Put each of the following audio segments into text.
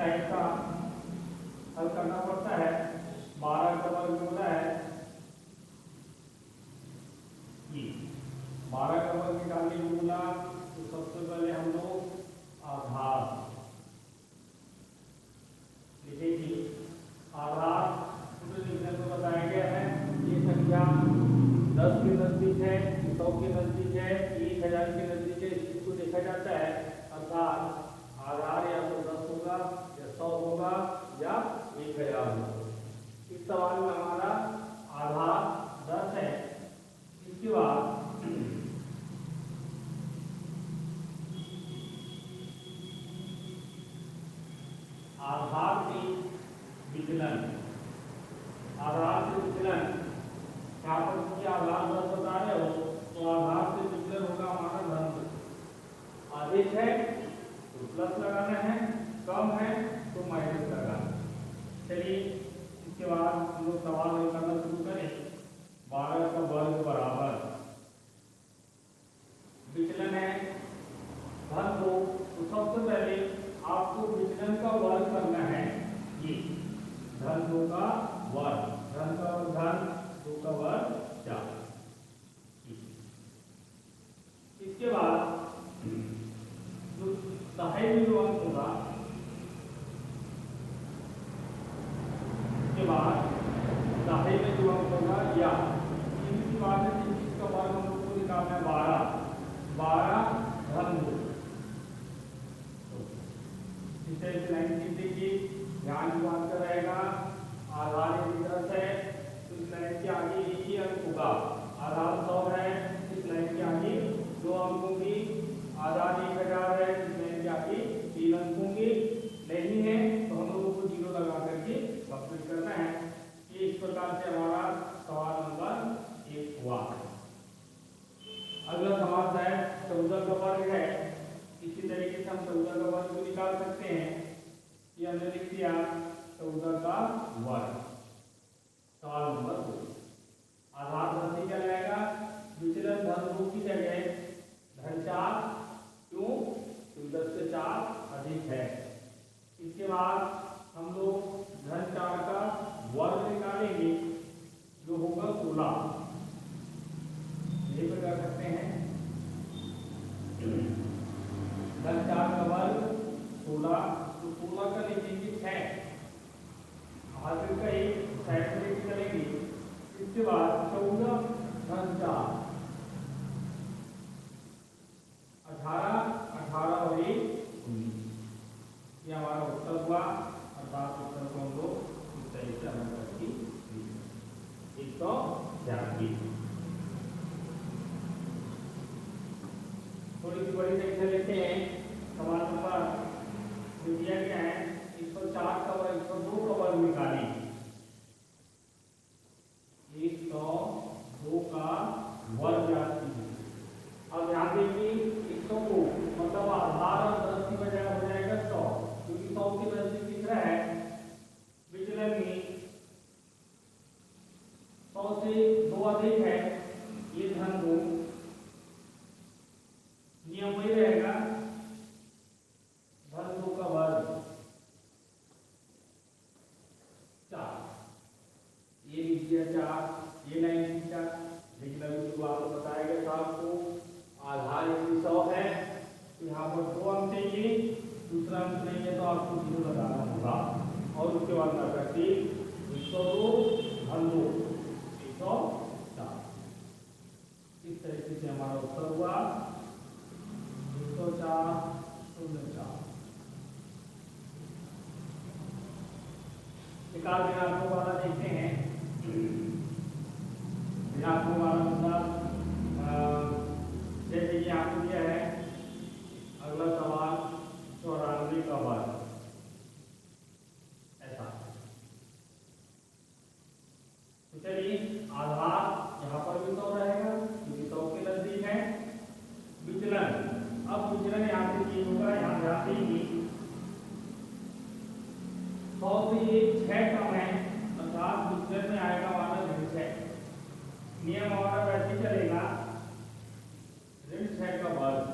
Type का हल करना पड़ता है। 12 का वर्ग होता है ये 12 का वर्ग निकालने को बोला तो सबसे पहले हम लोग आधार लिखेंगे। आधार लिखने को बताया गया है। ये संख्या 10 के नजदीक है, 100 के नजदीक है, 1000 के नजदीक है, इसको देखा जाता है। अर्थात आधार या तो 10 होगा या 100 होगा या 1000 होगा। इस सवाल में हमारा आधार 10 है। इसके बाद आधार से विचलन, आधार से विचलन यहाँ पर क्योंकि आधार 10 बता रहे हो तो आधार से विचलन होगा हमारा धन। अधिक है तो प्लस लगाना है, कम है तो माइनस लगाना है। चलिए इसके बाद हम लोग सवाल हल करना शुरू करें। 12 का वर्ग बराबर विचलन है धन 2, तो सबसे पहले आपको विचलन का वर्ग करना है। ये धन 2 का वर्ग, धन का धन 2 का वर्ग 4। इसके बाद जो दहाई में जो अंक होगा, इसके बाद दहाई में जो अंक होगा या इसकी बात है जिसका वर्ग हम लोग को निकालना है 12 धन 2। इसे लाइन खींचेगी, ध्यान की बात का रहेगा। आधार एक तरफ है तो इस लाइन के आगे एक ही अंक होगा। आधार 100 है, इस लाइन के आगे 2 अंक होंगी। आधार 1000 है, इस लाइन के आगे 3 अंक होंगे। नहीं है तो हम लोगों को 0 लगा करके कंप्लीट करना है। ये इस प्रकार से हमारा सवाल नंबर 1 हुआ। अगला सवाल है 14 का वर्ग है। इसी तरीके से हम 14 का वर्ग को निकाल सकते हैं। ये हमने लिख दिया 14 का वर्ग। सवाल नंबर 2, आधार 10 ही क्या रहेगा, विचलन धन 2 की जगह धन 4। क्यों? क्योंकि 10 से 4 अधिक है। इसके बाद हम लोग धन 4 का वर्ग निकालेंगे जो होगा 16। ये भी कर सकते हैं। धन 4 का वर्ग 16, तो 16 का लिखेंगे 6, हासिल का एक साइड में चलेंगे। इसके बाद 14 धन 4 18 और 1 19। ये हमारा उत्तर हुआ। अर्थात उत्तर को हम लोग इस तरीके से हल करके 183। थोड़ी सी बड़ी संख्या लेते हैं। सवाल नंबर जो दिया गया है 104 का वर्ग 102 का वर्ग निकालें। 102 का वर्ग ज्ञात कीजिए। अब ध्यान देखिए 102 मतलब आधार और 10 की बजाय हो जाएगा 100, क्योंकि 100 के नजदीक दिख रहा है। विचलन में 100 से 2 अधिक है, ये धन 2। नियम वही रहेगा, धन 2 का वर्ग 4। ये लिख दिया 4, ये लाइन खींचा। लेकिन अभी तो आपको बताया गया था आपको आधार 100 है तो यहाँ पर 2 अंक चाहिए, दूसरा अंक नहीं है तो आपको 0 लगाना होगा। और उसके बाद क्या करती 102 धन 2 104। इस तरीके से हमारा उत्तर हुआ 104। एक आध ऋणात्मक वाला देखते हैं। ऋणात्मक वाला मतलब जैसे कि आपको दिया है अगला सवाल 94 का वर्ग, ऐसा। तो चलिए आधार यहाँ पर भी 100 रहेगा क्योंकि 100 के नजदीक है। विचलन, अब विचलन यहाँ से की होगा, यहाँ ध्यान देंगे 100 से ये 6 कम है, अर्थात विचलन में आएगा हमारा ऋण 6। नियम हमारा वैसे चलेगा ऋण 6 का वर्ग,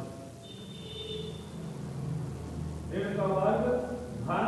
ऋण का वर्ग धन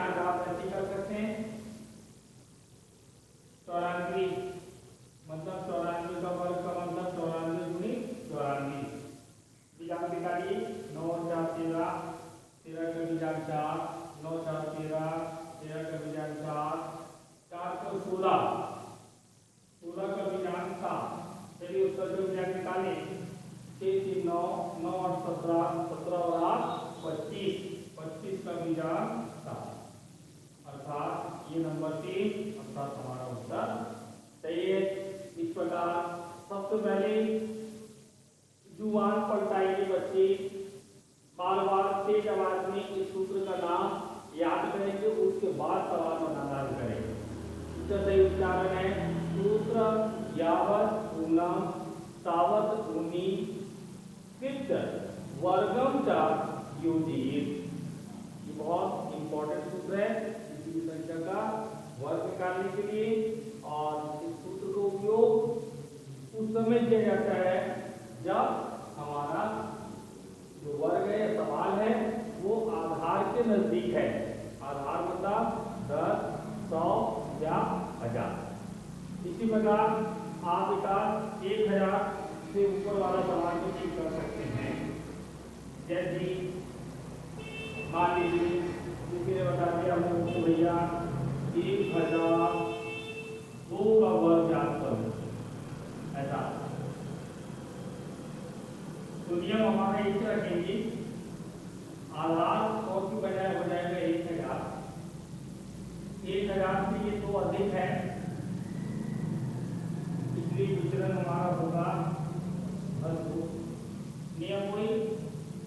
यहाँ आप ऐसे कर सकते हैं 94 मतलब 94 का वर्ग का मतलब 94 गुणित 94 बीजांक निकालिए 9 और 4 13 13 का बीजांक 4 9 4 13 13 का बीजांक 4 4 को 16 16 का बीजांक 7 चलिए उसका जो बीजांक निकालें 6 3 9 9 और 17 17 और 8 25 25 का बीजांक 7 अर्थात ये नंबर 3 अर्थात हमारा उत्तर सही है। इस प्रकार सबसे पहले जुबान पलटाइए बच्चे, बार बार तेज आवाज में इस सूत्र का नाम याद करेंगे, उसके बाद सवाल बनाना करेंगे। इसका सही उच्चारण है सूत्र यावत ऊनम तावत ऊनी कृत वर्गम च योजित। ये बहुत इंपॉर्टेंट सूत्र है किसी भी संख्या का वर्ग निकालने के लिए, और इस सूत्र का उपयोग उस समय किया जाता है जब हमारा जो वर्ग है सवाल है वो आधार के नजदीक है। आधार मतलब 10 100 या 1000। इसी प्रकार आप इसका 1000 से ऊपर वाला सवाल भी ठीक कर सकते हैं। जैसे मान लीजिए किसी ने बता दिया हमको भैया 1002 का वर्ग याद करो, ऐसा तो नियम हमारा इसे रखेंगे आधार और की बजाय हो जाएगा 1000। 1000 से ये 2 अधिक है इसलिए विचलन हमारा होगा धन 2। नियम वही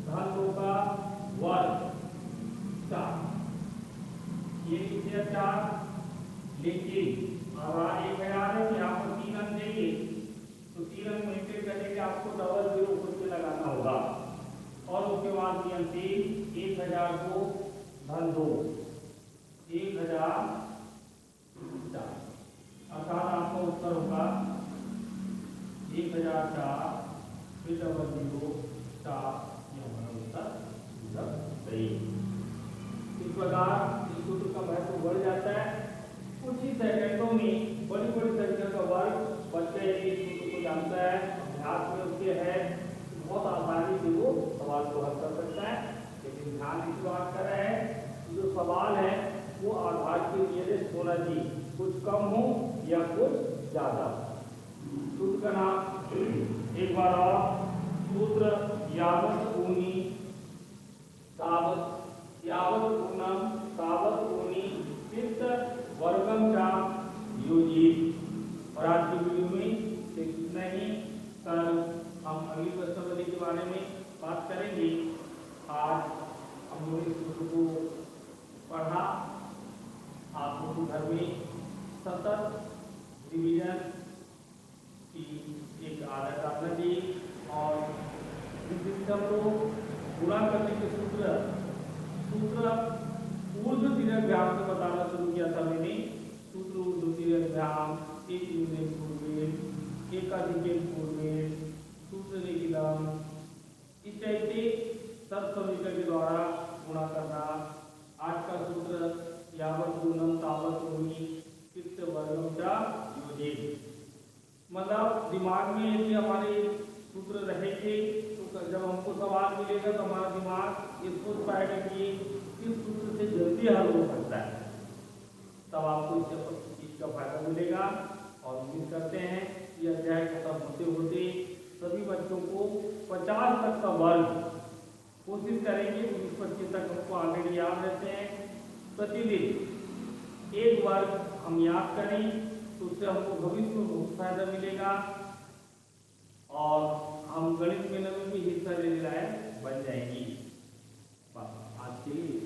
धन 2 का वर्ग 4, ये कितने 4, लेकिन आधार 1000 है तो यहाँ पर 3 अंक देंगे तो 3 अंक मल्टीप्लाई करने के आपको डबल 0 खुद से लगाना होगा, और उसके बाद नियम 3 1000 को धन 2 1000 अर्थात आपका उत्तर होगा 1004 फिर डबल 0 4। ये हमारा उत्तर सही। इस प्रकार इस सूत्र का महत्व बढ़ जाता है। कुछ ही सेकंडों में बड़ी बड़ी संख्या का वर्ग बच्चा यदि इस सूत्र को जानता है, अभ्यास में उसके है, बहुत आसानी से वो सवाल को हल कर सकता है। लेकिन ध्यान इस बात का है जो सवाल है वो आधार के नियरेस्ट होना चाहिए, कुछ कम हो या कुछ ज्यादा। सूत्र का नाम एक बार और, सूत्र यावत ऊनी तावत यावत ऊनम तावत ऊनी कृत वर्गम च योजित। और आज की वीडियो में सिर्फ इतना ही। कल हम अगली प्रश्नावली के बारे में बात करेंगे। आज हम लोग इस सूत्र को पढ़ा, आप लोग घर में सतत रिवीजन की एक आदत डालना चाहिए, और जिससे हम लोग गुणा करने के सूत्र ऊर्ध्व दीर्घाम से बताना शुरू किया था मैंने। सूत्र ऊर्ध्व दीर्घाम, एक यूनिट पूर्वेण, एकाधिक पूर्वेण, सूत्र निगिलम, इस टाइप से सब समीकरण के द्वारा गुणा करना। आज का सूत्र यावत गुणम तावत ऊनी कृत वर्गम च योजित। मतलब दिमाग में यदि हमारे सूत्र रहेंगे तो जब हमको सवाल मिलेगा तो हमारा दिमाग ये सोच पाएगा कि किस सूत्र से जल्दी हल हो सकता है, तब आपको इसका फायदा मिलेगा। और उम्मीद करते हैं कि अध्याय खत्म होते होते सभी बच्चों को 50 तक का वर्ग कोशिश करेंगे, 19-25 तक हमको ऑलरेडी याद रहते हैं। प्रतिदिन एक वर्ग हम याद करें तो उससे हमको भविष्य में बहुत फायदा मिलेगा, और हम गणित मेले में भी हिस्सा लेने लायक बन जाएंगी। आज के लिए